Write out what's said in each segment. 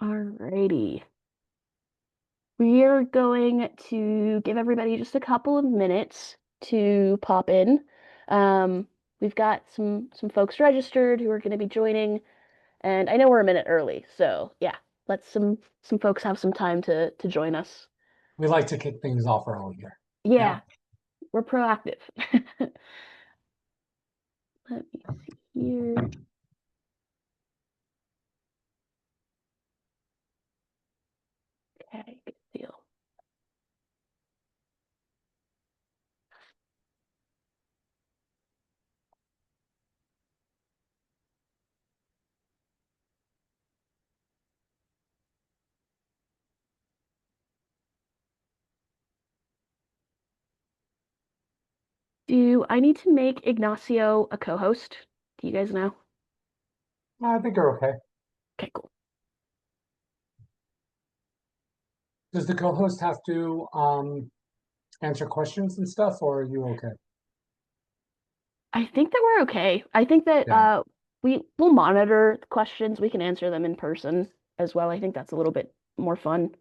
Alrighty. We're going to give everybody just a couple of minutes to pop in. Um, we've got some folks registered who are going to be joining, and I know we're a minute early, so yeah, let some folks have some time to join us. We like to kick things off early here. Yeah. Yeah, we're proactive. Let me see here. Okay, good deal. Do I need to make Ignacio a co-host? Do you guys know? I think you're okay. Okay, cool. Does the co-host have to answer questions and stuff, or are you okay? I think that we're okay. I think that Yeah. we will monitor the questions. We can answer them in person as well. I think that's a little bit more fun.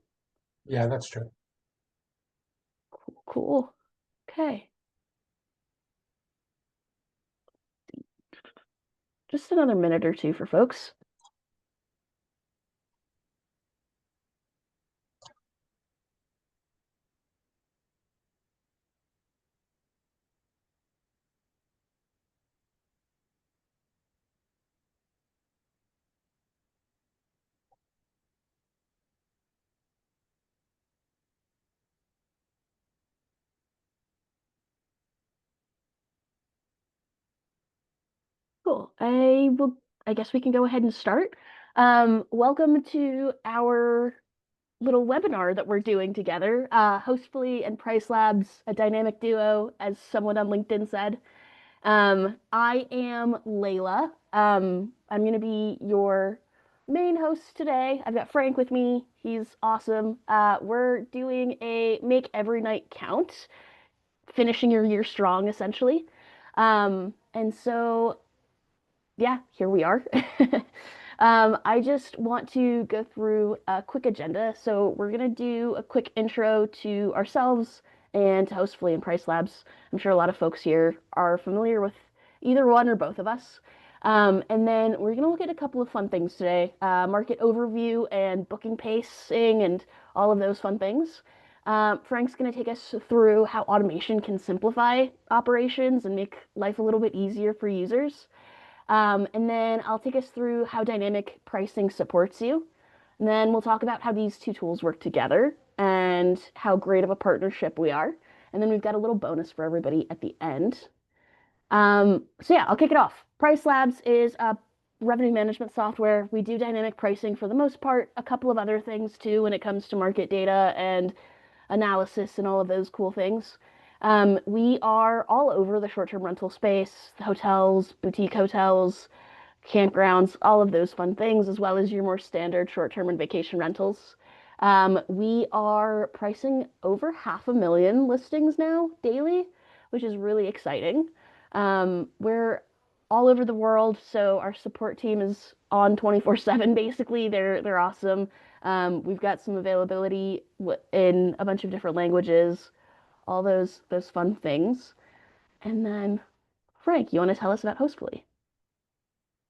Yeah, that's true. Cool. Okay. Just another minute or two for folks. Cool. I guess we can go ahead and start. Welcome to our little webinar that we're doing together. Hostfully and PriceLabs, a dynamic duo, as someone on LinkedIn said. I am Layla. I'm going to be your main host today. I've got Frank with me. He's awesome. We're doing a make every night count, finishing your year strong, essentially. And so yeah, here we are. I just want to go through a quick agenda. So we're gonna do a quick intro to ourselves and to Hostfully and PriceLabs. I'm sure a lot of folks here are familiar with either one or both of us. And then we're gonna look at a couple of fun things today, market overview and booking pacing and all of those fun things. Frank's gonna take us through how automation can simplify operations and make life a little bit easier for users. And then I'll take us through how dynamic pricing supports you. And then we'll talk about how these two tools work together and how great of a partnership we are. And then we've got a little bonus for everybody at the end. So yeah, I'll kick it off. PriceLabs is a revenue management software. We do dynamic pricing for the most part, a couple of other things too when it comes to market data and analysis and all of those cool things. We are all over the short-term rental space, hotels, boutique hotels, campgrounds, all of those fun things, as well as your more standard short-term and vacation rentals. We are pricing over 500,000 listings now daily, which is really exciting. We're all over the world, so our support team is on 24/7 basically. They're awesome. We've got some availability in a bunch of different languages, all those fun things. And then Frank, you want to tell us about Hostfully?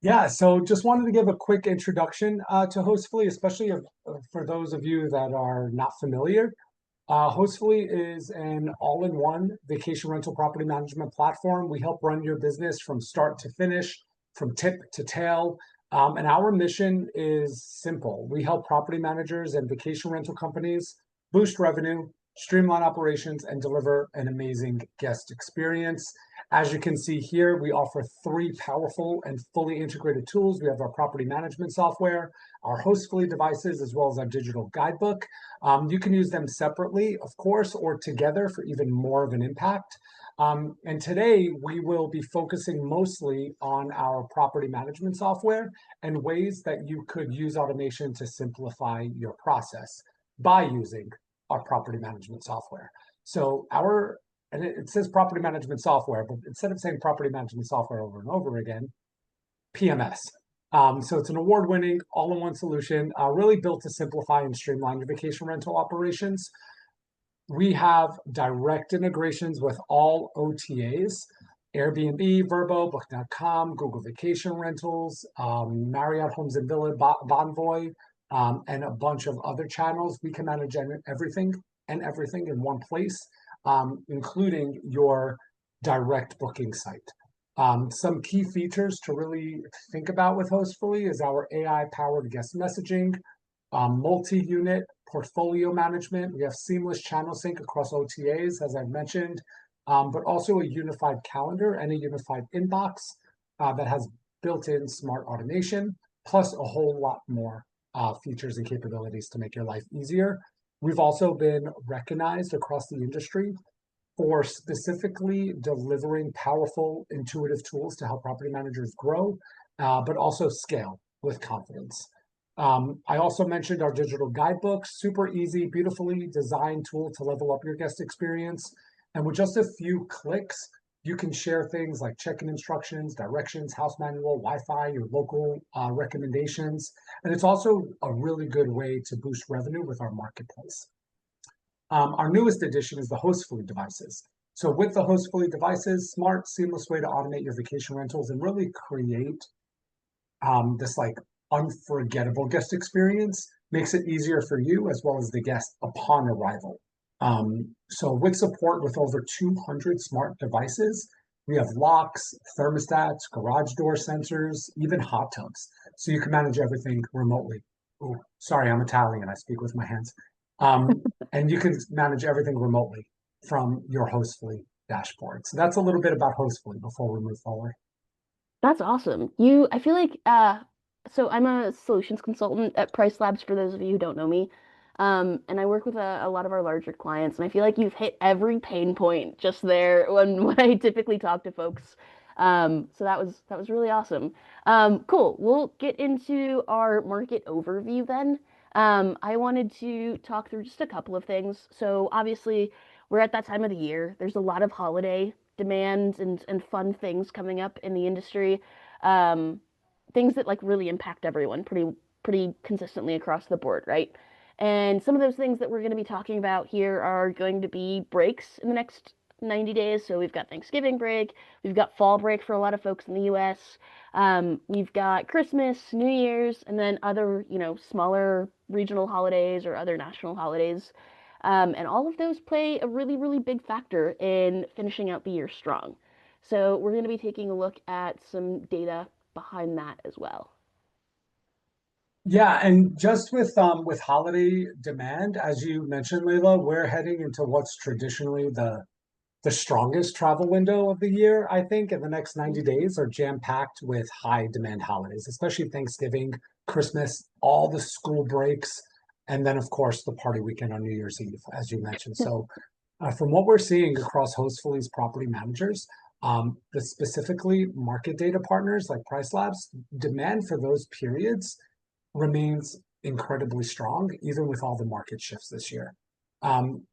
Yeah, so just wanted to give a quick introduction to Hostfully, especially for those of you that are not familiar. Hostfully is an all-in-one vacation rental property management platform. We help run your business from start to finish, from tip to tail. And our mission is simple. We help property managers and vacation rental companies boost revenue, streamline operations, and deliver an amazing guest experience. As you can see here, we offer three powerful and fully integrated tools. We have our property management software, our Hostfully devices, as well as our digital guidebook. You can use them separately, of course, or together for even more of an impact. And today we will be focusing mostly on our property management software and ways that you could use automation to simplify your process by using our property management software. So and it says property management software, but instead of saying property management software over and over again, PMS. So it's an award-winning, all-in-one solution, really built to simplify and streamline your vacation rental operations. We have direct integrations with all OTAs, Airbnb, Vrbo, Book.com, Google Vacation Rentals, Marriott Homes and Villa, Bonvoy, and a bunch of other channels. We can manage everything in one place, including your direct booking site. Some key features to really think about with Hostfully is our AI-powered guest messaging, multi-unit portfolio management. We have seamless channel sync across OTAs, as I've mentioned, but also a unified calendar and a unified inbox that has built-in smart automation, plus a whole lot more features and capabilities to make your life easier. We've also been recognized across the industry for specifically delivering powerful, intuitive tools to help property managers grow, but also scale with confidence. I also mentioned our digital guidebook, super easy, beautifully designed tool to level up your guest experience. And with just a few clicks, you can share things like check-in instructions, directions, house manual, Wi-Fi, your local recommendations. And it's also a really good way to boost revenue with our marketplace. Our newest addition is the Hostfully devices. So with the Hostfully devices, smart, seamless way to automate your vacation rentals and really create this like unforgettable guest experience, makes it easier for you as well as the guest upon arrival. So with support with over 200 smart devices, we have locks, thermostats, garage door sensors, even hot tubs. So you can manage everything remotely. Oh, sorry, I'm Italian. I speak with my hands. And you can manage everything remotely from your Hostfully dashboard. So that's a little bit about Hostfully before we move forward. That's awesome. I feel like, so I'm a solutions consultant at PriceLabs for those of you who don't know me. And I work with a lot of our larger clients, and I feel like you've hit every pain point just there when I typically talk to folks. So that was really awesome. Cool. We'll get into our market overview then. I wanted to talk through just a couple of things. So obviously, we're at that time of the year. There's a lot of holiday demand and fun things coming up in the industry. Um, Things that like really impact everyone pretty consistently across the board, right? And some of those things that we're going to be talking about here are going to be breaks in the next 90 days. So we've got Thanksgiving break, we've got fall break for a lot of folks in the US. We've got Christmas, New Year's, and then other, smaller regional holidays or other national holidays. And all of those play a really, really big factor in finishing out the year strong. So we're going to be taking a look at some data behind that as well. Yeah, and just with holiday demand, as you mentioned, Layla, we're heading into what's traditionally the strongest travel window of the year, I think, and the next 90 Mhm. days are jam-packed with high demand holidays, especially Thanksgiving, Christmas, all the school breaks, and then of course the party weekend on New Year's Eve, as you mentioned. So from what we're seeing across Hostfully's property managers, the specifically market data partners like PriceLabs, demand for those periods remains incredibly strong, even with all the market shifts this year. Um,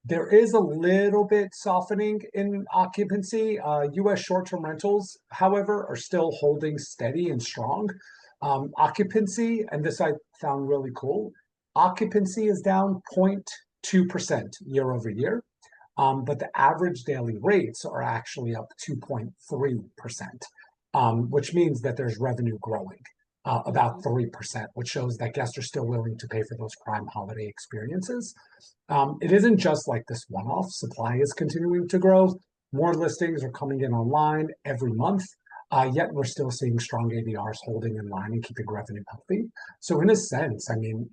there is a little bit softening in occupancy. US short-term rentals, however, are still holding steady and strong. Occupancy, and this I found really cool, occupancy is down 0.2% year over year, but the average daily rates are actually up 2.3%, which means that there's revenue growing about Mhm. 3%, which shows that guests are still willing to pay for those prime holiday experiences. It isn't just like this one-off. Supply is continuing to grow. More listings are coming in online every month, yet we're still seeing strong ADRs holding in line and keeping revenue healthy. So in a sense, I mean,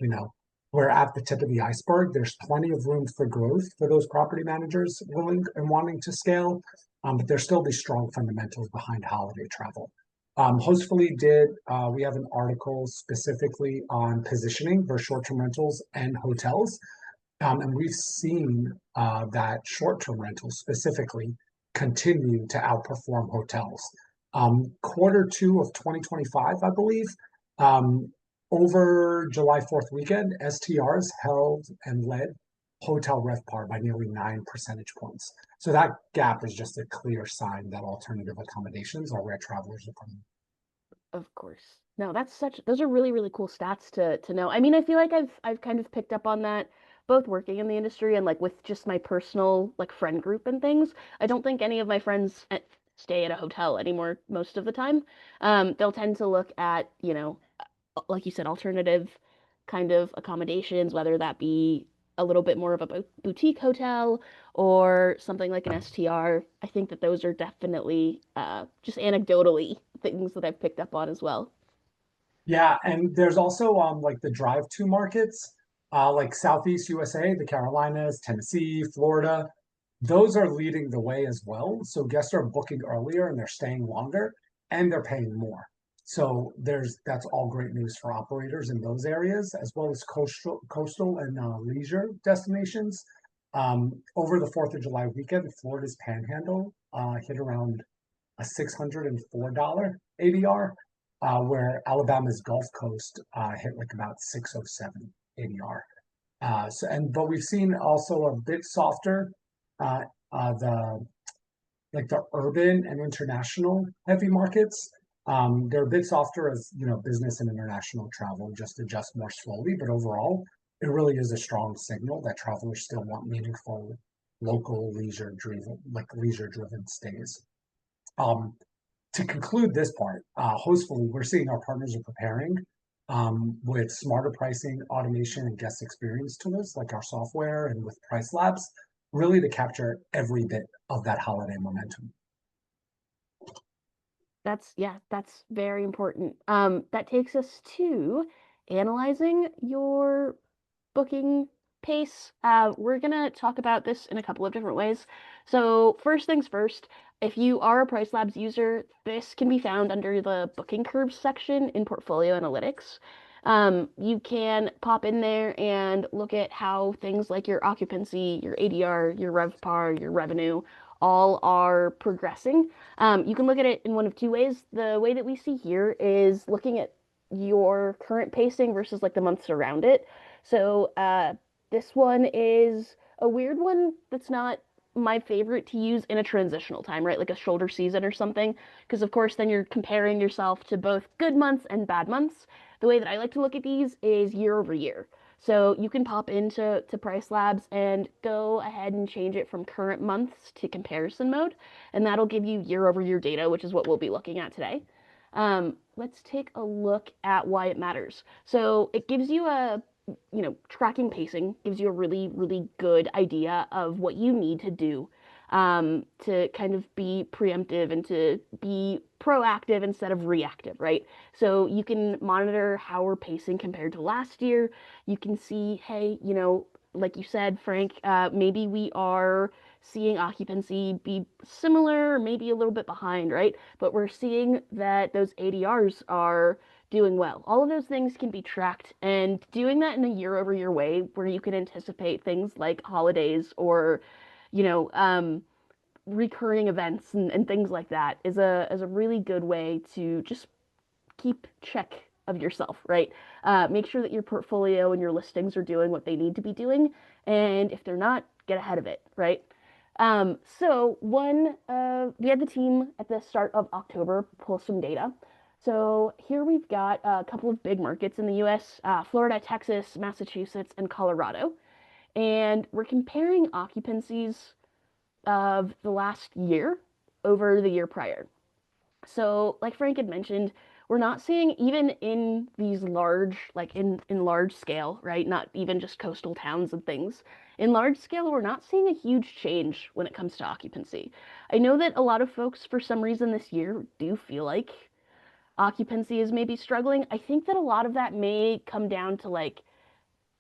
we're at the tip of the iceberg. There's plenty of room for growth for those property managers willing and wanting to scale, but there's still these strong fundamentals behind holiday travel. Hostfully we have an article specifically on positioning for short-term rentals and hotels. And we've seen that short-term rentals specifically continue to outperform hotels. Quarter 2 of 2025, I believe, um, over July 4th weekend, STRs held and led hotel RevPAR by nearly 9 percentage points. So that gap is just a clear sign that alternative accommodations are where travelers are coming. Of course. No, those are really, really cool stats to know. I mean, I feel like I've kind of picked up on that both working in the industry and like with just my personal like friend group and things. I don't think any of my friends stay at a hotel anymore most of the time. They'll tend to look at, like you said, alternative kind of accommodations, whether that be a little bit more of a boutique hotel or something like an STR. I think that those are definitely just anecdotally things that I've picked up on as well. Yeah, and there's also like the drive-to markets, like Southeast USA, the Carolinas, Tennessee, Florida. Those are leading the way as well. So guests are booking earlier and they're staying longer and they're paying more. So that's all great news for operators in those areas, as well as coastal and leisure destinations. Over the 4th of July weekend, Florida's Panhandle hit around a $604 ADR, where Alabama's Gulf Coast hit like about 607 ADR. But we've seen also a bit softer uh, the like the urban and international heavy markets. They're a bit softer as business and international travel just adjust more slowly, but overall, it really is a strong signal that travelers still want meaningful local leisure driven stays. Um, to conclude this part, hostfully, we're seeing our partners are preparing with smarter pricing, automation, and guest experience tools like our software and with PriceLabs, really to capture every bit of that holiday momentum. Yeah, that's very important. That takes us to analyzing your booking pace. We're gonna talk about this in a couple of different ways. So first things first, if you are a PriceLabs user, this can be found under the booking curves section in Portfolio Analytics. You can pop in there and look at how things like your occupancy, your ADR, your RevPAR, your revenue, all are progressing. You can look at it in one of two ways. The way that we see here is looking at your current pacing versus like the months around it. So this one is a weird one that's not my favorite to use in a transitional time, right? Like a shoulder season or something. Because of course, then you're comparing yourself to both good months and bad months. The way that I like to look at these is year over year. So you can pop into PriceLabs and go ahead and change it from current months to comparison mode, and that'll give you year over year data, which is what we'll be looking at today. Let's take a look at why it matters. So it gives you tracking pacing gives you a really, really good idea of what you need to do to kind of be preemptive and to be proactive instead of reactive, right? So you can monitor how we're pacing compared to last year. You can see, hey, like you said, Frank, maybe we are seeing occupancy be similar, or maybe a little bit behind, right? But we're seeing that those ADRs are doing well. All of those things can be tracked, and doing that in a year over year way where you can anticipate things like holidays or, you know, um, recurring events and things like that is a really good way to just keep check of yourself, right? Make sure that your portfolio and your listings are doing what they need to be doing, and if they're not, get ahead of it, right? We had the team at the start of October pull some data. So here we've got a couple of big markets in the US, Florida, Texas, Massachusetts, and Colorado. And we're comparing occupancies of the last year over the year prior. So, like Frank had mentioned, we're not seeing even in these large, like in large scale, right? Not even just coastal towns and things. In large scale, we're not seeing a huge change when it comes to occupancy. I know that a lot of folks, for some reason this year, do feel like occupancy is maybe struggling. I think that a lot of that may come down to like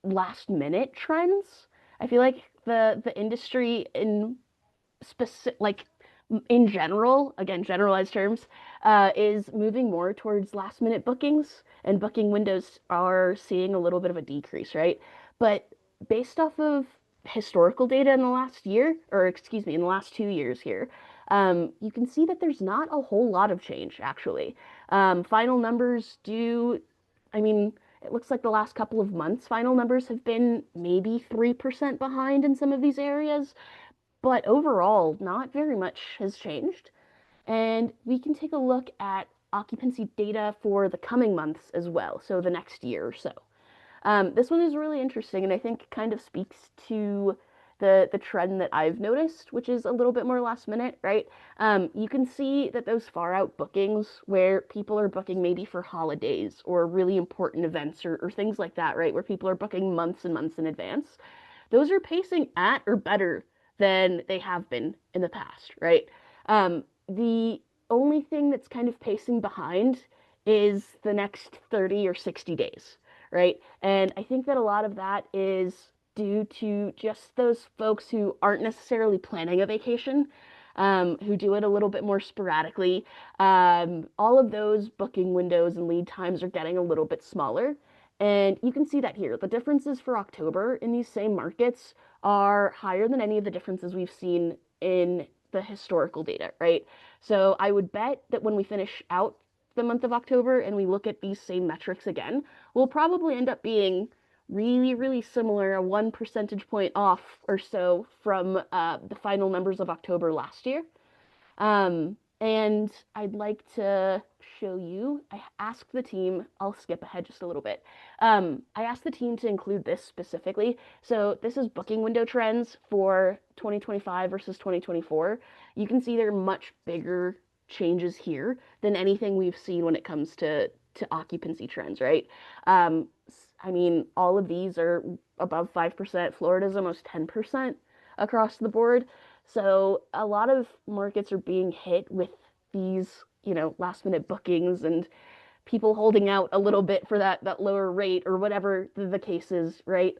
last minute trends. I feel like the industry in specific like in general, again, generalized terms, is moving more towards last minute bookings, and booking windows are seeing a little bit of a decrease, right? But based off of historical data in the last year, or excuse me, in the last 2 years here, you can see that there's not a whole lot of change actually. Final numbers I mean, it looks like the last couple of months, final numbers have been maybe 3% behind in some of these areas, but overall, not very much has changed. And we can take a look at occupancy data for the coming months as well, so the next year or so. This one is really interesting and I think kind of speaks to the trend that I've noticed, which is a little bit more last minute, right? You can see that those far out bookings where people are booking maybe for holidays or really important events or things like that, right? Where people are booking months and months in advance, those are pacing at or better than they have been in the past, right? The only thing that's kind of pacing behind is the next 30 or 60 days, right? And I think that a lot of that is due to just those folks who aren't necessarily planning a vacation, who do it a little bit more sporadically. All of those booking windows and lead times are getting a little bit smaller. And you can see that here. The differences for October in these same markets are higher than any of the differences we've seen in the historical data, right? So I would bet that when we finish out the month of October and we look at these same metrics again, we'll probably end up being really, really similar, a 1 percentage point off or so from the final numbers of October last year. And I'd like to show you, I asked the team, I'll skip ahead just a little bit. I asked the team to include this specifically. So this is booking window trends for 2025 versus 2024. You can see there are much bigger changes here than anything we've seen when it comes to occupancy trends, right? Um, I mean, all of these are above 5%. Florida's almost 10% across the board. So a lot of markets are being hit with these, last minute bookings and people holding out a little bit for that lower rate or whatever the case is, right?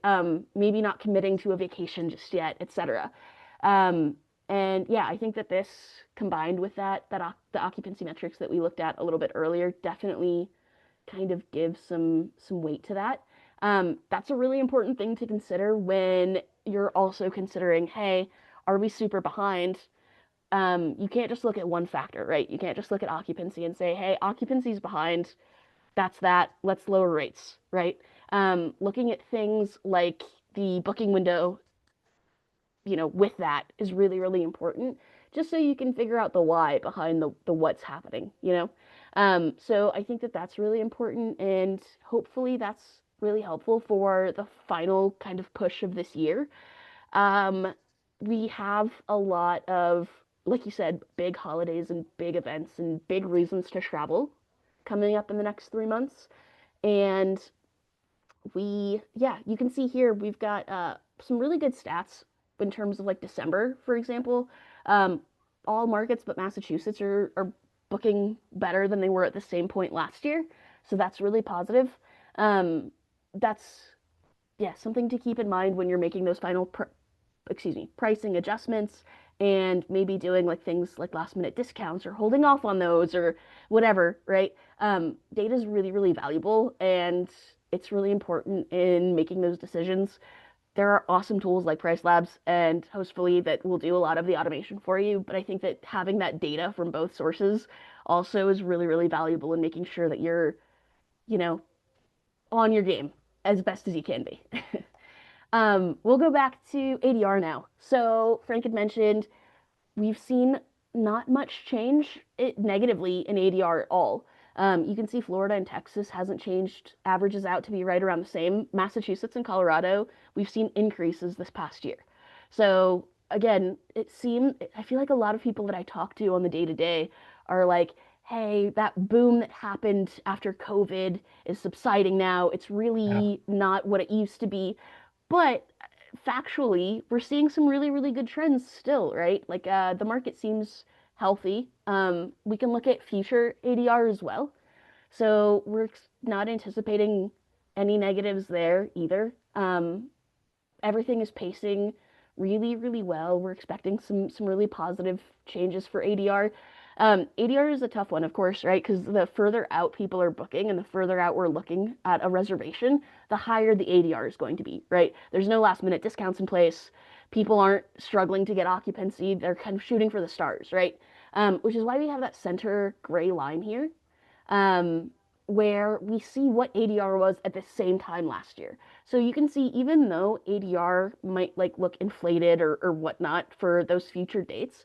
Maybe not committing to a vacation just yet, etc. And yeah, I think that this combined with the occupancy metrics that we looked at a little bit earlier definitely kind of gives some weight to that. That's a really important thing to consider when you're also considering, hey, are we super behind? You can't just look at one factor, right? You can't just look at occupancy and say, hey, occupancy's behind. That's that. Let's lower rates, right? Looking at things like the booking window, with that is really, really important, just so you can figure out the why behind the what's happening, So I think that that's really important, and hopefully that's really helpful for the final kind of push of this year. Um, we have a lot of, like you said, big holidays and big events and big reasons to travel coming up in the next 3 months. And yeah, you can see here we've got some really good stats in terms of like December, for example. Um, all markets but Massachusetts are booking better than they were at the same point last year. So that's really positive. Um, that's, yeah, something to keep in mind when you're making those final pricing adjustments and maybe doing like things like last minute discounts or holding off on those or whatever, right? Data is really, really valuable and it's really important in making those decisions. There are awesome tools like PriceLabs and Hostfully that will do a lot of the automation for you, but I think that having that data from both sources also is really, really valuable in making sure that you're, you know, on your game as best as you can be. We'll go back to ADR now. So Frank had mentioned we've seen not much change negatively in ADR at all. You can see Florida and Texas hasn't changed, averages out to be right around the same. Massachusetts and Colorado, we've seen increases this past year. So again, I feel like a lot of people that I talk to on the day to day are like, hey, that boom that happened after COVID is subsiding now. It's Yeah. really not what it used to be. But factually, we're seeing some really, really good trends still, right? Like the market seems healthy. We can look at future ADR as well. So we're not anticipating any negatives there either. Everything is pacing really, really well. We're expecting some really positive changes for ADR. ADR is a tough one, of course, right? Because the further out people are booking and the further out we're looking at a reservation, the higher the ADR is going to be, right? There's no last minute discounts in place. People aren't struggling to get occupancy. They're kind of shooting for the stars, right? Which is why we have that center gray line here, um, where we see what ADR was at the same time last year. So you can see even though ADR might like look inflated or whatnot for those future dates,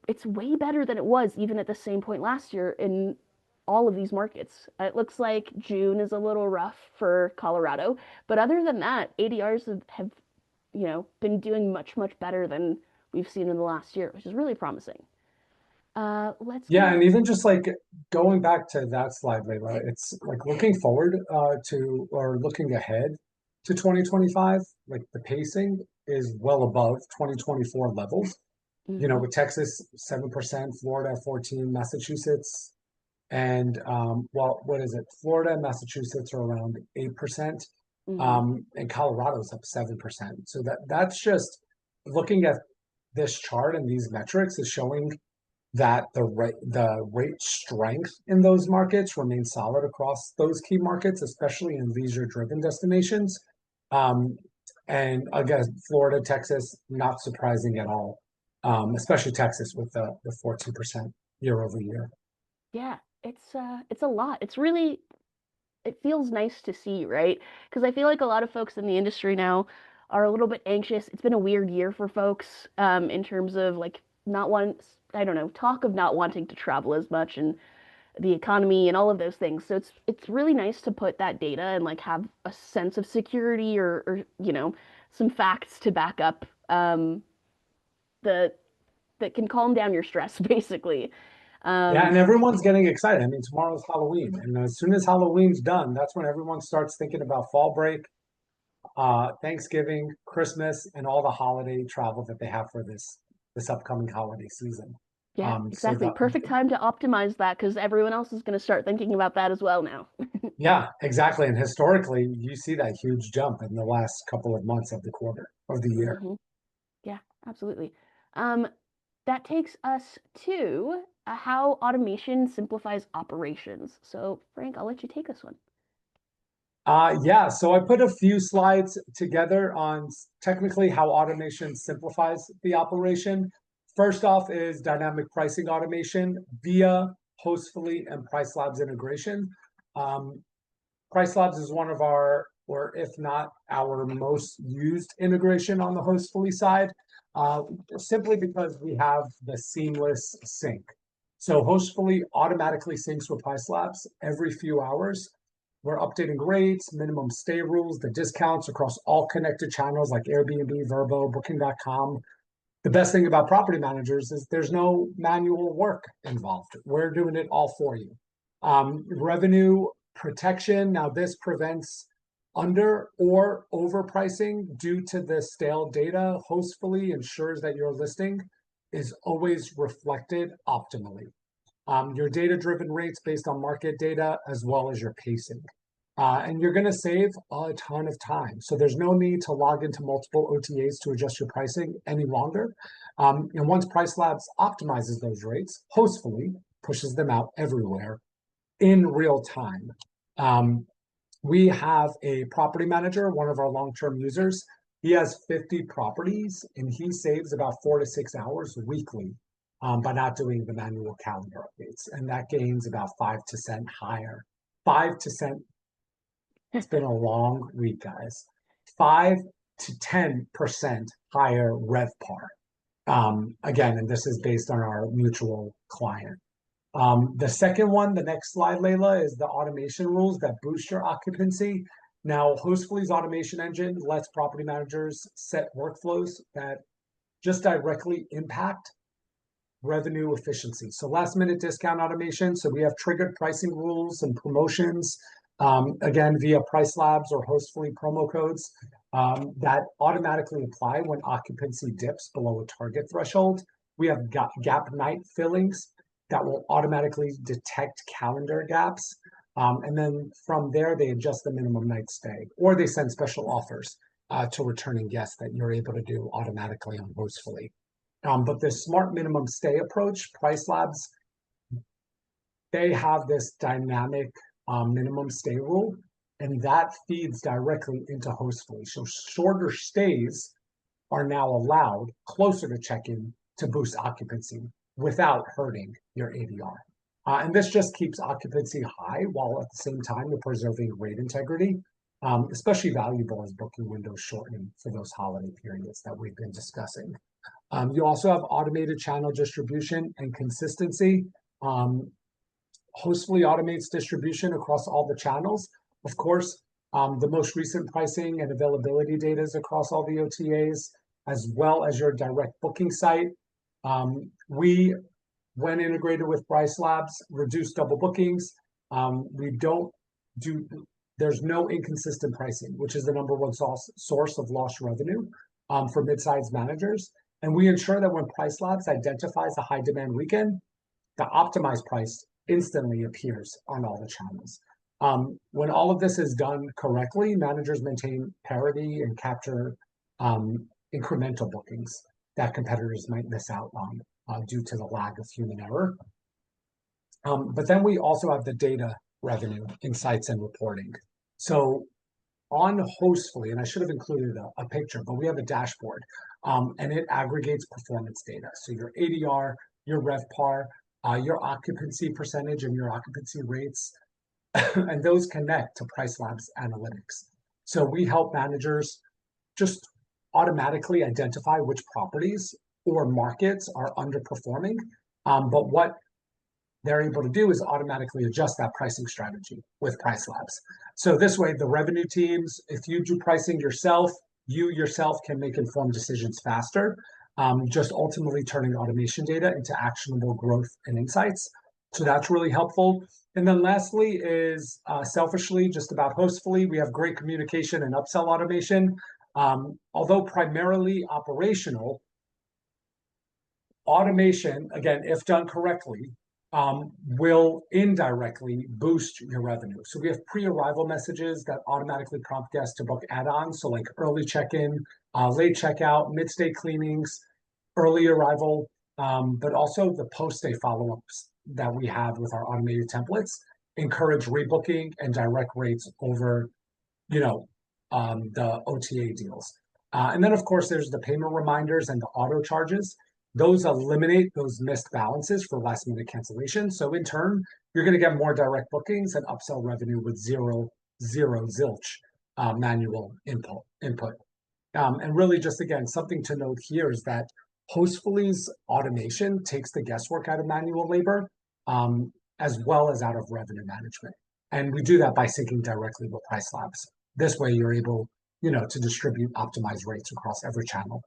it's way better than it was even at the same point last year in all of these markets. It looks like June is a little rough for Colorado, but other than that, ADRs have been doing much, much better than we've seen in the last year, which is really promising. Let's Yeah, move. and even just like going back to that slide, Layla, it's like looking forward to or looking ahead to 2025, like the pacing is well above 2024 levels. You know, Hmm. with Texas 7%, Florida 14, Massachusetts, and well, what is it? Florida and Massachusetts are around 8%, Hmm. and Colorado's up 7%. So that's just looking at this chart and these metrics is showing that the rate strength in those markets remains solid across those key markets, especially in leisure-driven destinations. Um, and again, Florida, Texas, not surprising at all, especially Texas with the 14% year over year. Yeah, it's a lot. It feels nice to see, right? Because I feel like a lot of folks in the industry now are a little bit anxious. It's been a weird year for folks in terms of like not want, I don't know, talk of not wanting to travel as much and the economy and all of those things. So it's really nice to put that data and like have a sense of security or some facts to back up the that can calm down your stress basically. Yeah, Um, and everyone's getting excited. I mean, tomorrow's Halloween, and as soon as Halloween's done, that's when everyone starts thinking about fall break, Thanksgiving, Christmas, and all the holiday travel that they have for this upcoming holiday season. yeah, So exactly. Perfect time to optimize that because everyone else is going to start thinking about that as well now. yeah, exactly. And historically, you see that huge jump in the last couple of months of the quarter of the year. Hmm. Yeah, absolutely. Um, that takes us to how automation simplifies operations. So, Frank, I'll let you take this one. Yeah, so I put a few slides together on technically how automation simplifies the operation. First off is dynamic pricing automation via Hostfully and PriceLabs integration. Um, PriceLabs is one of our, or if not our most used integration on the Hostfully side, uh, simply because we have the seamless sync. So Hostfully automatically syncs with PriceLabs every few hours. We're updating rates, minimum stay rules, the discounts across all connected channels like Airbnb, Vrbo, Booking.com. The best thing about property managers is there's no manual work involved. We're doing it all for you. Revenue protection. Now, this prevents under or overpricing due to the stale data. Hostfully ensures that your listing is always reflected optimally. Your data-driven rates based on market data as well as your pacing. And you're going to save a ton of time. So there's no need to log into multiple OTAs to adjust your pricing any longer. And once PriceLabs optimizes those rates, Hostfully pushes them out everywhere in real time. Um, we have a property manager, one of our long-term users. He has 50 properties and he saves about 4 to 6 hours weekly by not doing the manual calendar updates. And that gains about 5% higher. 5 to 10, it's been a long week, guys. 5 to 10% higher RevPAR. Again, and this is based on our mutual client. The second one, the next slide, Layla, is the automation rules that boost your occupancy. Now, Hostfully's automation engine lets property managers set workflows that just directly impact revenue efficiency. So last minute discount automation. So we have triggered pricing rules and promotions, again, via PriceLabs or Hostfully promo codes that automatically apply when occupancy dips below a target threshold. We have gap night fillings that will automatically detect calendar gaps. And then from there, they adjust the minimum night stay, or they send special offers to returning guests that you're able to do automatically on Hostfully. But the smart minimum stay approach, PriceLabs, they have this dynamic minimum stay rule, and that feeds directly into Hostfully. So shorter stays are now allowed closer to check-in to boost occupancy without hurting your ADR. And this just keeps occupancy high while at the same time you're preserving rate integrity, especially valuable as booking windows shorten for those holiday periods that we've been discussing. You also have automated channel distribution and consistency. Um, Hostfully automates distribution across all the channels. Of course, the most recent pricing and availability data is across all the OTAs, as well as your direct booking site. We, when integrated with PriceLabs, reduce double bookings. We don't do, there's no inconsistent pricing, which is the number one source of lost revenue for mid-sized managers. And we ensure that when PriceLabs identifies a high demand weekend, the optimized price instantly appears on all the channels. When all of this is done correctly, managers maintain parity and capture incremental bookings that competitors might miss out on due to the lag of human error. But then we also have the data revenue, insights, and reporting. So on Hostfully, and I should have included a picture, but we have a dashboard, and it aggregates performance data. So your ADR, your RevPAR, your occupancy percentage, and your occupancy rates, and those connect to PriceLabs analytics. So we help managers just automatically identify which properties or markets are underperforming. But what they're able to do is automatically adjust that pricing strategy with PriceLabs. So this way, the revenue teams, if you do pricing yourself, you yourself can make informed decisions faster, just ultimately turning automation data into actionable growth and insights. So that's really helpful. And then lastly is selfishly, just about Hostfully, we have great communication and upsell automation. Although primarily operational, automation, again, if done correctly, will indirectly boost your revenue. So we have pre-arrival messages that automatically prompt guests to book add-ons. So like early check-in, late checkout, mid-stay cleanings, early arrival, but also the post-stay follow-ups that we have with our automated templates encourage rebooking and direct rates over, the OTA deals. And then of course there's the payment reminders and the auto charges. Those eliminate those missed balances for last minute cancellation. So in turn, you're going to get more direct bookings and upsell revenue with zero zilch manual input. And really just again, something to note here is that Hostfully's automation takes the guesswork out of manual labor, as well as out of revenue management. And we do that by syncing directly with PriceLabs. This way you're able, to distribute optimized rates across every channel.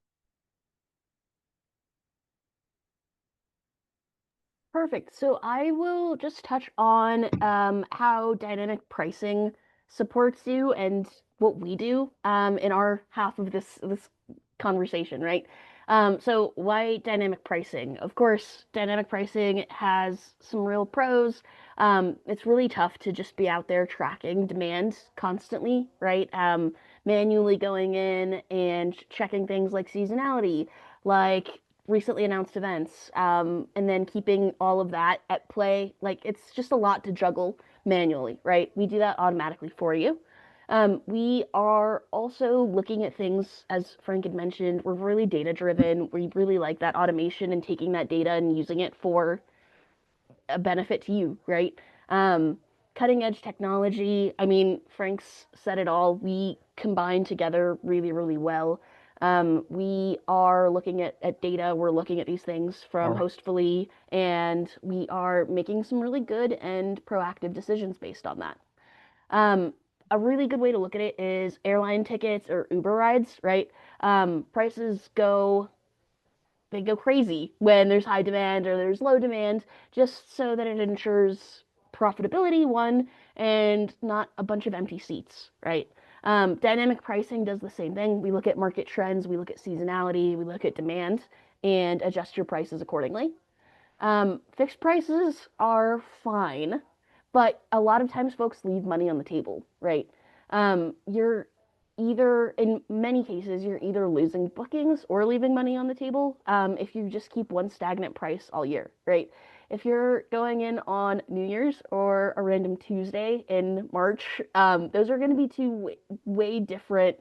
Perfect. So I will just touch on how dynamic pricing supports you and what we do in our half of this conversation, right? So why dynamic pricing? Of course, dynamic pricing has some real pros. It's really tough to just be out there tracking demand constantly, right? Manually going in and checking things like seasonality, like recently announced events, and then keeping all of that at play. Like it's just a lot to juggle manually, right? We do that automatically for you. We are also looking at things, as Frank had mentioned, we're really data driven. We really like that automation and taking that data and using it for a benefit to you, right? Um, Cutting edge technology. I mean, Frank's said it all. We combine together really, really well. We are looking at data. We're looking at these things from All right. Hostfully, and we are making some really good and proactive decisions based on that. Um, a really good way to look at it is airline tickets or Uber rides, right? Prices go they go crazy when there's high demand or there's low demand, just so that it ensures profitability, one, and not a bunch of empty seats, right? Dynamic pricing does the same thing. We look at market trends, we look at seasonality, we look at demand, and adjust your prices accordingly. Fixed prices are fine, but a lot of times folks leave money on the table, right? You're either, in many cases, you're either losing bookings or leaving money on the table if you just keep one stagnant price all year, right? If you're going in on New Year's or a random Tuesday in March, those are going to be two way different.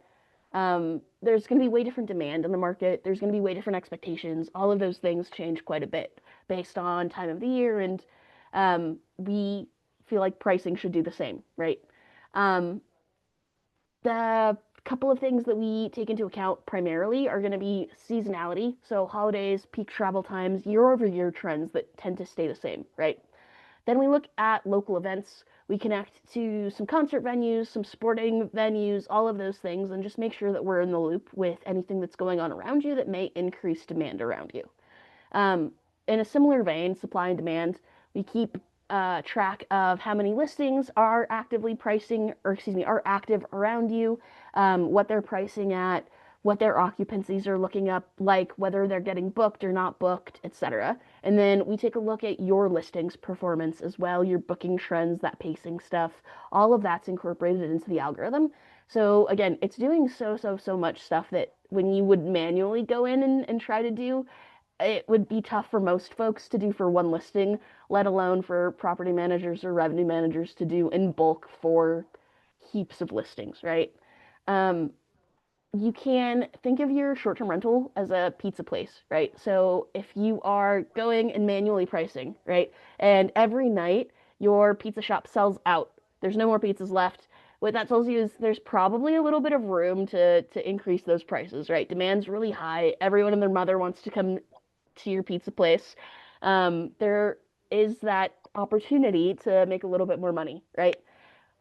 There's going to be way different demand in the market. There's going to be way different expectations. All of those things change quite a bit based on time of the year, and we feel like pricing should do the same, right? Um, the couple of things that we take into account primarily are going to be seasonality, so holidays, peak travel times, year over year trends that tend to stay the same, right? Then we look at local events. We connect to some concert venues, some sporting venues, all of those things, and just make sure that we're in the loop with anything that's going on around you that may increase demand around you. Um, in a similar vein, supply and demand, we keep track of how many listings are actively pricing, or excuse me, are active around you, what they're pricing at, what their occupancies are looking up like, whether they're getting booked or not booked, etc. And then we take a look at your listings performance as well, your booking trends, that pacing stuff. All of that's incorporated into the algorithm. So again, it's doing so much stuff that when you would manually go in and try to do, it would be tough for most folks to do for one listing, let alone for property managers or revenue managers to do in bulk for heaps of listings, right? Um, you can think of your short-term rental as a pizza place, right? So if you are going and manually pricing, right, and every night your pizza shop sells out, there's no more pizzas left. What that tells you is there's probably a little bit of room to increase those prices, right? Demand's really high. Everyone and their mother wants to come to your pizza place. There is that opportunity to make a little bit more money, right?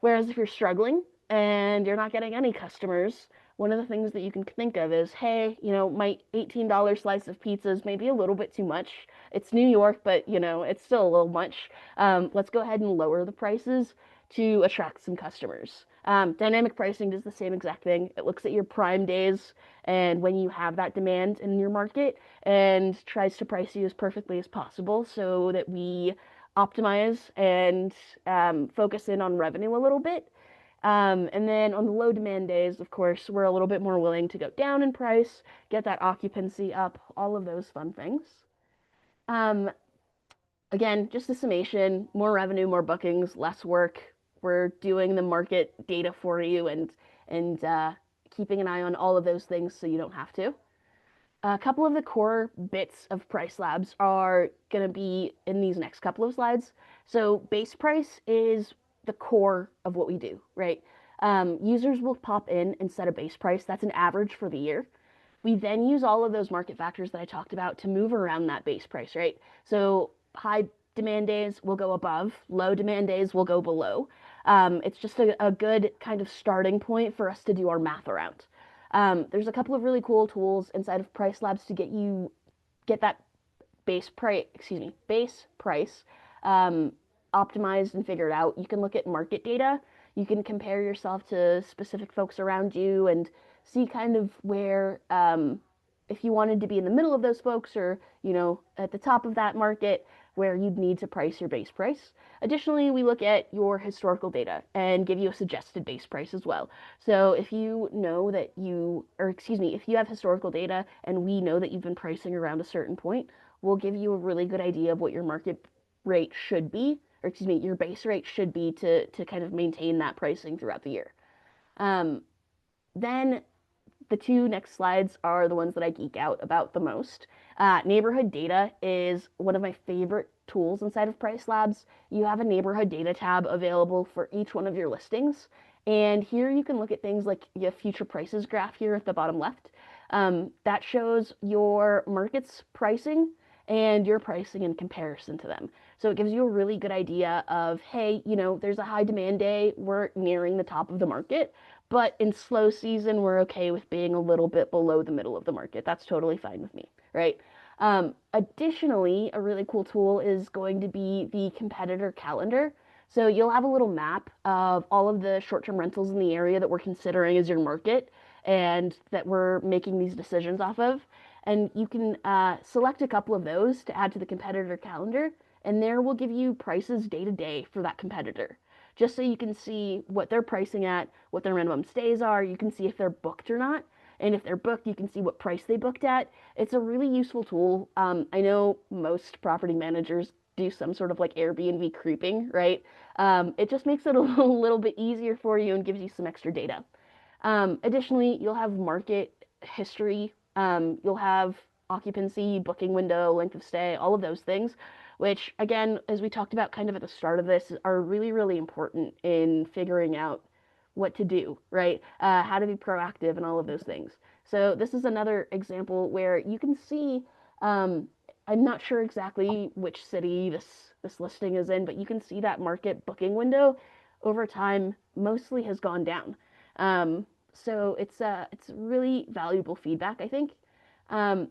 Whereas if you're struggling and you're not getting any customers, one of the things that you can think of is, hey, my $18 slice of pizza is maybe a little bit too much. It's New York, but it's still a little much. Let's go ahead and lower the prices to attract some customers. Dynamic pricing does the same exact thing. It looks at your prime days and when you have that demand in your market and tries to price you as perfectly as possible so that we optimize and focus in on revenue a little bit. And then on the low demand days, of course, we're a little bit more willing to go down in price, get that occupancy up, all of those fun things. Um, Again, just a summation, more revenue, more bookings, less work. We're doing the market data for you and keeping an eye on all of those things so you don't have to. A couple of the core bits of PriceLabs are going to be in these next couple of slides. So base price is the core of what we do, right? Users will pop in and set a base price. That's an average for the year. We then use all of those market factors that I talked about to move around that base price, right? So high demand days will go above, low demand days will go below. It's just a good kind of starting point for us to do our math around. There's a couple of really cool tools inside of PriceLabs to get that base price um, optimized and figured out. You can look at market data. You can compare yourself to specific folks around you and see kind of where, if you wanted to be in the middle of those folks or, at the top of that market, where you'd need to price your base price. Additionally, we look at your historical data and give you a suggested base price as well. So if you know that if you have historical data and we know that you've been pricing around a certain point, we'll give you a really good idea of what your market rate should be, or your base rate should be to kind of maintain that pricing throughout the year. Um, then the two next slides are the ones that I geek out about the most. Neighborhood data is one of my favorite tools inside of PriceLabs. You have a neighborhood data tab available for each one of your listings. And here you can look at things like your future prices graph here at the bottom left. That shows your market's pricing and your pricing in comparison to them. So it gives you a really good idea of, hey, there's a high demand day, we're nearing the top of the market, but in slow season, we're okay with being a little bit below the middle of the market. That's totally fine with me, right? Additionally, a really cool tool is going to be the competitor calendar. So you'll have a little map of all of the short-term rentals in the area that we're considering as your market and that we're making these decisions off of. And you can select a couple of those to add to the competitor calendar, and there will give you prices day to day for that competitor. Just so you can see what they're pricing at, what their minimum stays are. You can see if they're booked or not. And if they're booked, you can see what price they booked at. It's a really useful tool. I know most property managers do some sort of like Airbnb creeping, right? It just makes it a little bit easier for you and gives you some extra data. Additionally, you'll have market history. You'll have occupancy, booking window, length of stay, all of those things, which again, as we talked about kind of at the start of this, are really, really important in figuring out what to do, right? How to be proactive and all of those things. So this is another example where you can see, I'm not sure exactly which city this this listing is in, but you can see that market booking window over time mostly has gone down. So it's really valuable feedback, I think.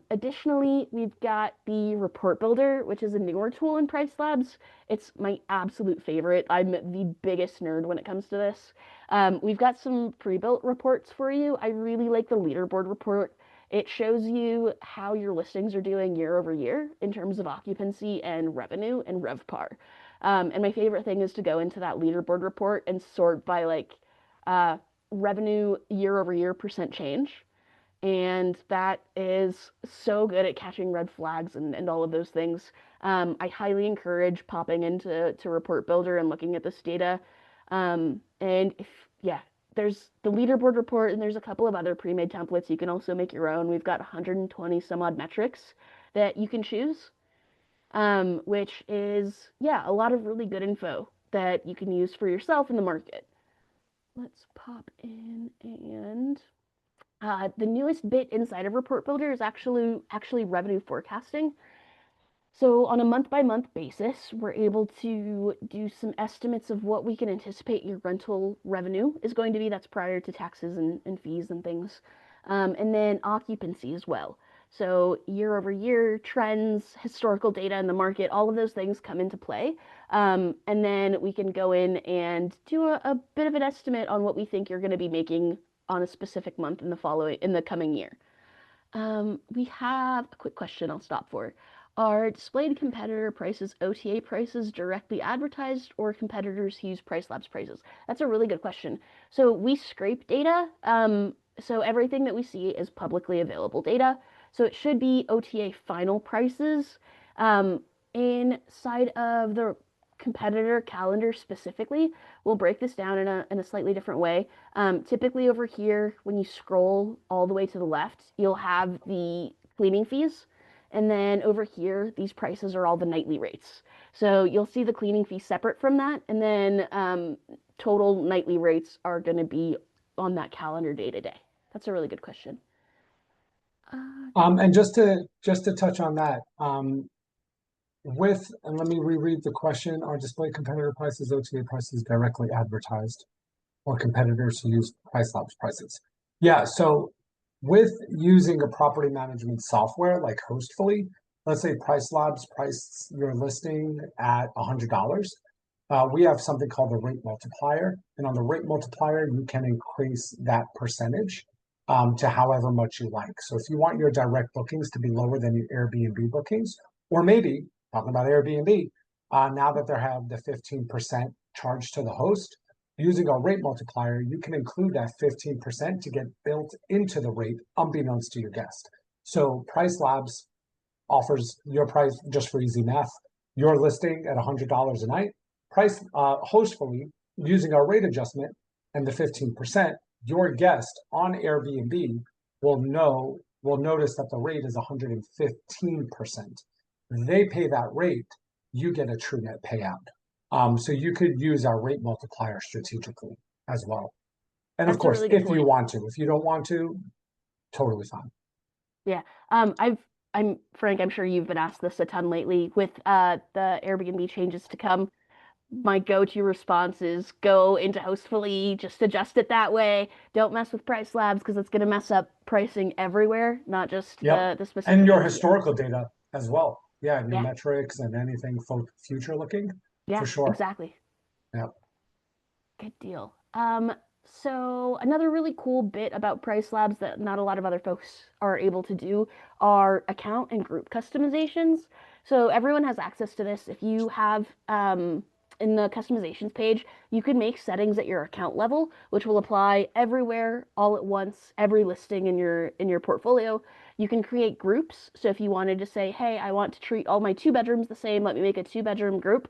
Additionally, we've got the report builder, which is a newer tool in PriceLabs. It's my absolute favorite. I'm the biggest nerd when it comes to this. We've got some pre-built reports for you. I really like the leaderboard report. It shows you how your listings are doing year over year in terms of occupancy and revenue and RevPAR. And my favorite thing is to go into that leaderboard report and sort by like uh, revenue year over year percent change. And that is so good at catching red flags and all of those things. I highly encourage popping into Report Builder and looking at this data. And if, yeah, there's the leaderboard report, and there's a couple of other pre-made templates. You can also make your own. We've got 120 some odd metrics that you can choose, which is, yeah, a lot of really good info that you can use for yourself in the market. Let's pop in and the newest bit inside of Report Builder is actually revenue forecasting. So on a month by month basis, we're able to do some estimates of what we can anticipate your rental revenue is going to be. That's prior to taxes and fees and things. And then occupancy as well. So year over year trends, historical data in the market, all of those things come into play. And then we can go in and do a bit of an estimate on what we think you're going to be making on a specific month in the coming year. We have a quick question I'll stop for. Are displayed competitor prices OTA prices directly advertised or competitors use PriceLabs prices? That's a really good question. So we scrape data. So everything that we see is publicly available data. So it should be OTA final prices. Inside of the competitor calendar specifically, we'll break this down in a slightly different way. Typically over here, when you scroll all the way to the left, you'll have the cleaning fees. And then over here, these prices are all the nightly rates. So you'll see the cleaning fee separate from that. And then total nightly rates are going to be on that calendar day to day. That's a really good question. And just to touch on that, and let me reread the question, are display competitor prices, OTA prices directly advertised, or competitors who use PriceLabs prices? Yeah, so with using a property management software like Hostfully, let's say PriceLabs priced your listing at $100. We have something called the rate multiplier. And on the rate multiplier, you can increase that percentage to however much you like. So if you want your direct bookings to be lower than your Airbnb bookings, or maybe talking about Airbnb, now that they have the 15% charge to the host, using a rate multiplier, you can include that 15% to get built into the rate unbeknownst to your guest. So PriceLabs offers your price, just for easy math, your listing at $100 a night. Hostfully, using our rate adjustment and the 15%, your guest on Airbnb will notice that the rate is 115%. They pay that rate, you get a true net payout. So you could use our rate multiplier strategically as well. And of That's a course, really good if you point. want to, if you don't want to, totally fine. Yeah. I'm Frank, I'm sure you've been asked this a ton lately with the Airbnb changes to come. My go-to response is go into Hostfully, just adjust it that way. Don't mess with PriceLabs because it's going to mess up pricing everywhere, not just Yep. the And specific your OTA. historical data as well. Yeah, and your Yeah, metrics and anything future looking for yeah, sure. exactly. Yep. Good deal. So another really cool bit about PriceLabs that not a lot of other folks are able to do are account and group customizations. So everyone has access to this. If you have in the customizations page, you can make settings at your account level, which will apply everywhere, all at once, every listing in your portfolio. You can create groups. So if you wanted to say, hey, I want to treat all my two bedrooms the same, let me make a two-bedroom group.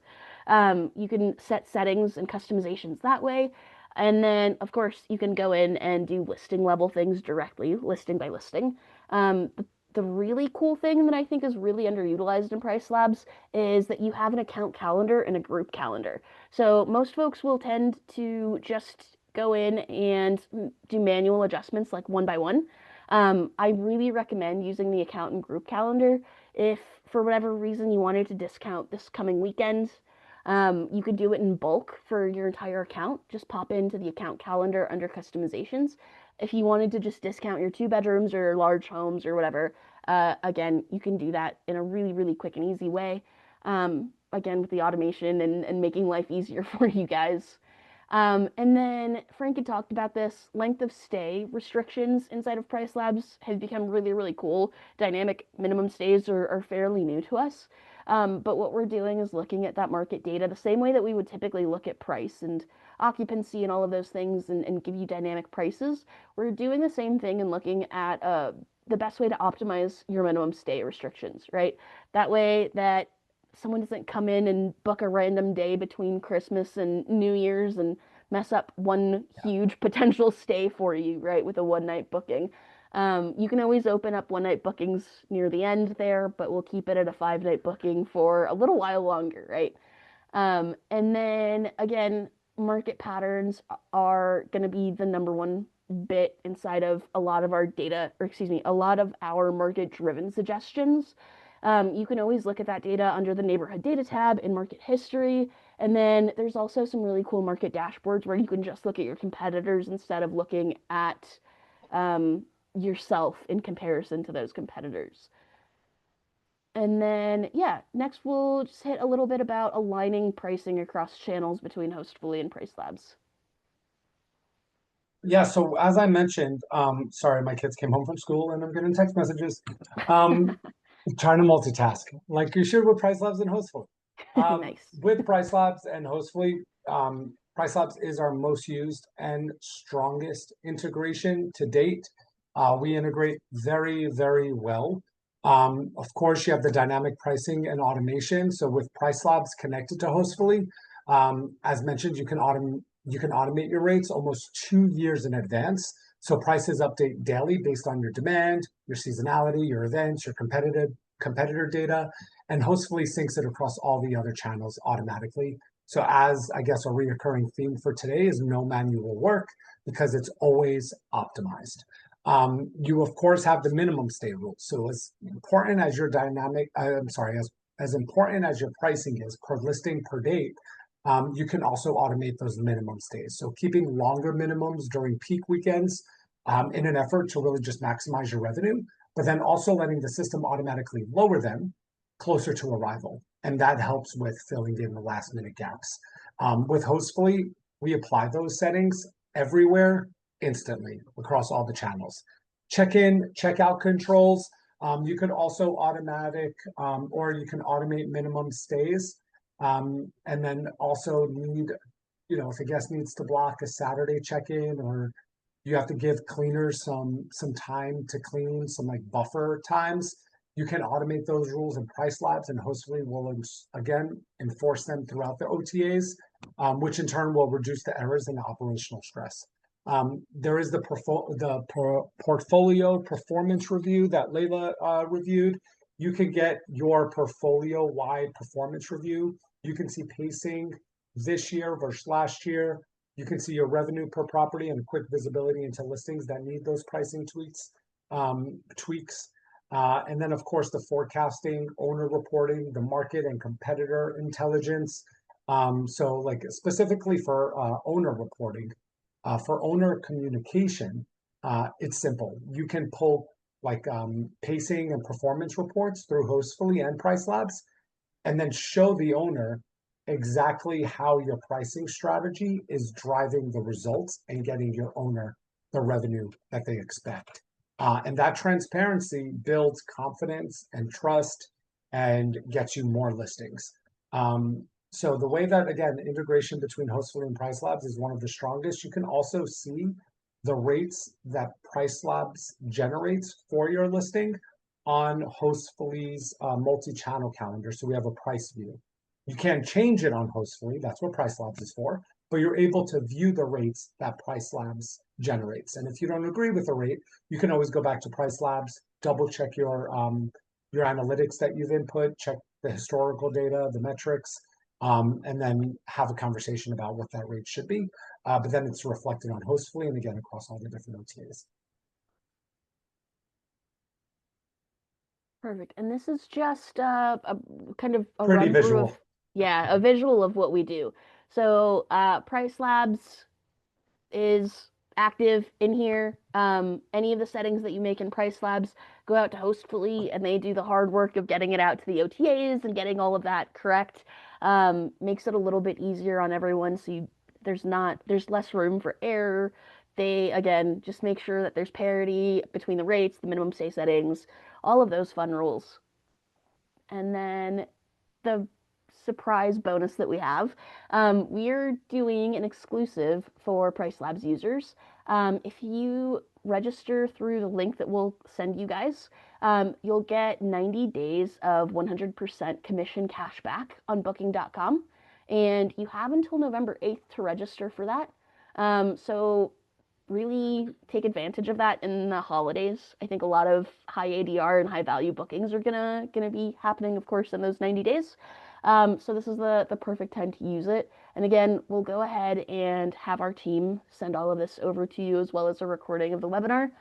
You can set settings and customizations that way. And then, of course, you can go in and do listing level things directly, listing by listing. The really cool thing that I think is really underutilized in PriceLabs is that you have an account calendar and a group calendar. So most folks will tend to just go in and do manual adjustments like one by one. I really recommend using the account and group calendar. If for whatever reason you wanted to discount this coming weekend, you could do it in bulk for your entire account. Just pop into the account calendar under customizations. If you wanted to just discount your two bedrooms or large homes or whatever, again, you can do that in a really, really quick and easy way. Again, with the automation and making life easier for you guys. And then Frank had talked about this length of stay restrictions inside of PriceLabs have become really, really cool. Dynamic minimum stays are fairly new to us. But what we're doing is looking at that market data the same way that we would typically look at price and occupancy and all of those things and give you dynamic prices. We're doing the same thing and looking at the best way to optimize your minimum stay restrictions, right? That way that someone doesn't come in and book a random day between Christmas and New Year's and mess up one huge potential stay for you, right, with a one night booking. You can always open up one night bookings near the end there, but we'll keep it at a 5 night booking for a little while longer, right? And then again, market patterns are going to be the number one bit inside of a lot of our data, or excuse me, a lot of our market driven suggestions. You can always look at that data under the neighborhood data tab in market history. And then there's also some really cool market dashboards where you can just look at your competitors instead of looking at yourself in comparison to those competitors. And then, yeah, next we'll just hit a little bit about aligning pricing across channels between Hostfully and PriceLabs. Yeah, so as I mentioned, sorry, my kids came home from school and I'm getting text messages. Um, Trying to multitask, like you should with PriceLabs and Hostfully. Nice. With PriceLabs and Hostfully, PriceLabs is our most used and strongest integration to date. We integrate very, very well. Of course, you have the dynamic pricing and automation. So with PriceLabs connected to Hostfully, as mentioned, you can automate your rates almost 2 years in advance. So prices update daily based on your demand, your seasonality, your events, your competitor data, and Hostfully syncs it across all the other channels automatically. So as I guess a reoccurring theme for today is no manual work because it's always optimized. You of course have the minimum stay rule. So as important as your as important as your pricing is per listing per date, you can also automate those minimum stays. So keeping longer minimums during peak weekends in an effort to really just maximize your revenue, but then also letting the system automatically lower them closer to arrival. And that helps with filling in the last minute gaps. With Hostfully, we apply those settings everywhere instantly across all the channels. Check in, check out controls. You can also or you can automate minimum stays. And then also if a guest needs to block a Saturday check-in or you have to give cleaners some time to clean, some like buffer times, you can automate those rules in PriceLabs, and Hostfully will again enforce them throughout the OTAs, which in turn will reduce the errors and the operational stress. There is the portfolio performance review that Layla reviewed. You can get your portfolio-wide performance review. You can see pacing this year versus last year. You can see your revenue per property and quick visibility into listings that need those pricing tweaks. And then, of course, the forecasting, owner reporting, the market and competitor intelligence. So, like specifically for owner reporting, for owner communication, it's simple. You can pull like pacing and performance reports through Hostfully and PriceLabs, and then show the owner exactly how your pricing strategy is driving the results and getting your owner the revenue that they expect. And that transparency builds confidence and trust and gets you more listings. So the way that, again, integration between Hostfully and PriceLabs is one of the strongest. You can also see the rates that PriceLabs generates for your listing on Hostfully's multi-channel calendar. So we have a price view. You can't change it on Hostfully. That's what PriceLabs is for. But you're able to view the rates that PriceLabs generates. And if you don't agree with the rate, you can always go back to PriceLabs, double check your analytics that you've input, check the historical data, the metrics, and then have a conversation about what that rate should be. But then it's reflected on Hostfully and again across all the different OTAs. Perfect. And this is just a kind of a Pretty run through of, visual. yeah, a visual of what we do. So, PriceLabs is active in here. Any of the settings that you make in PriceLabs go out to Hostfully, and they do the hard work of getting it out to the OTAs and getting all of that correct. Makes it a little bit easier on everyone, so there's less room for error. They again just make sure that there's parity between the rates, the minimum stay settings, all of those fun rules. And then the surprise bonus that we have. We are doing an exclusive for PriceLabs users. If you register through the link that we'll send you guys, you'll get 90 days of 100% commission cash back on booking.com. And you have until November 8th to register for that. So really take advantage of that in the holidays. I think a lot of high ADR and high value bookings are gonna be happening, of course, in those 90 days. So this is the perfect time to use it. And again, we'll go ahead and have our team send all of this over to you as well as a recording of the webinar.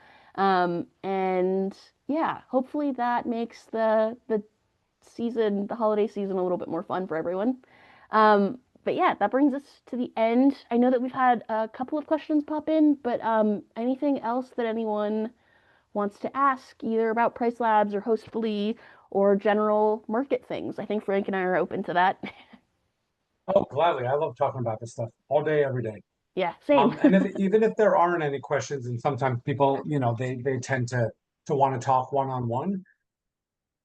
And yeah, hopefully that makes the season, the holiday season, a little bit more fun for everyone. But yeah, that brings us to the end. I know that we've had a couple of questions pop in, but anything else that anyone wants to ask, either about PriceLabs or Hostfully or general market things? I think Frank and I are open to that. Oh, gladly. I love talking about this stuff all day, every day. Yeah, same. And if even if there aren't any questions, and sometimes people, they tend to want to talk one on one.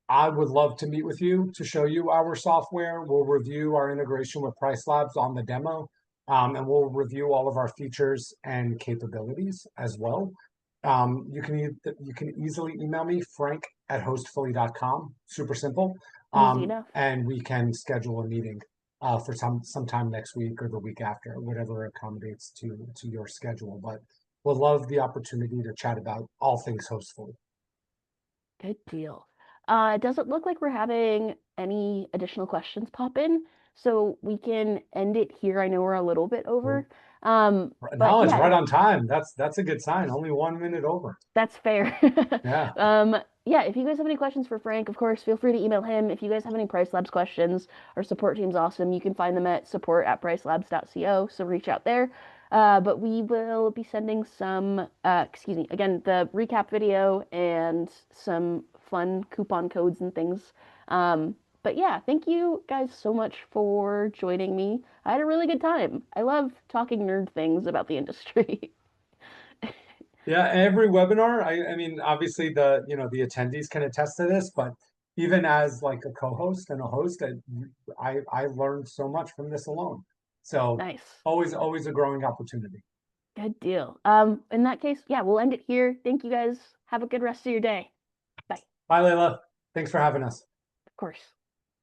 I would love to meet with you to show you our software. We'll review our integration with PriceLabs on the demo, and we'll review all of our features and capabilities as well. You can easily email me, frank@hostfully.com. Super simple. Easy enough. And we can schedule a meeting for sometime next week or the week after, whatever accommodates to your schedule. But we'll love the opportunity to chat about all things Hostfully. Good deal. It doesn't look like we're having any additional questions pop in, so we can end it here. I know we're a little bit over. But No, it's yeah, right on time. That's a good sign. Only 1 minute over. that's fair. Yeah. Yeah, if you guys have any questions for Frank, of course, feel free to email him. If you guys have any Price Labs questions, our support team's awesome. You can find them at support@pricelabs.co, so reach out there. But we will be sending some, excuse me, again, the recap video and some fun coupon codes and things. But yeah, thank you guys so much for joining me. I had a really good time. I love talking nerd things about the industry. Yeah, every webinar, I mean, obviously the attendees can attest to this, but even as like a co-host and a host, I learned so much from this alone. So Nice. always a growing opportunity. Good deal. In that case, yeah, we'll end it here. Thank you guys. Have a good rest of your day. Bye. Bye, Layla. Thanks for having us. Of course.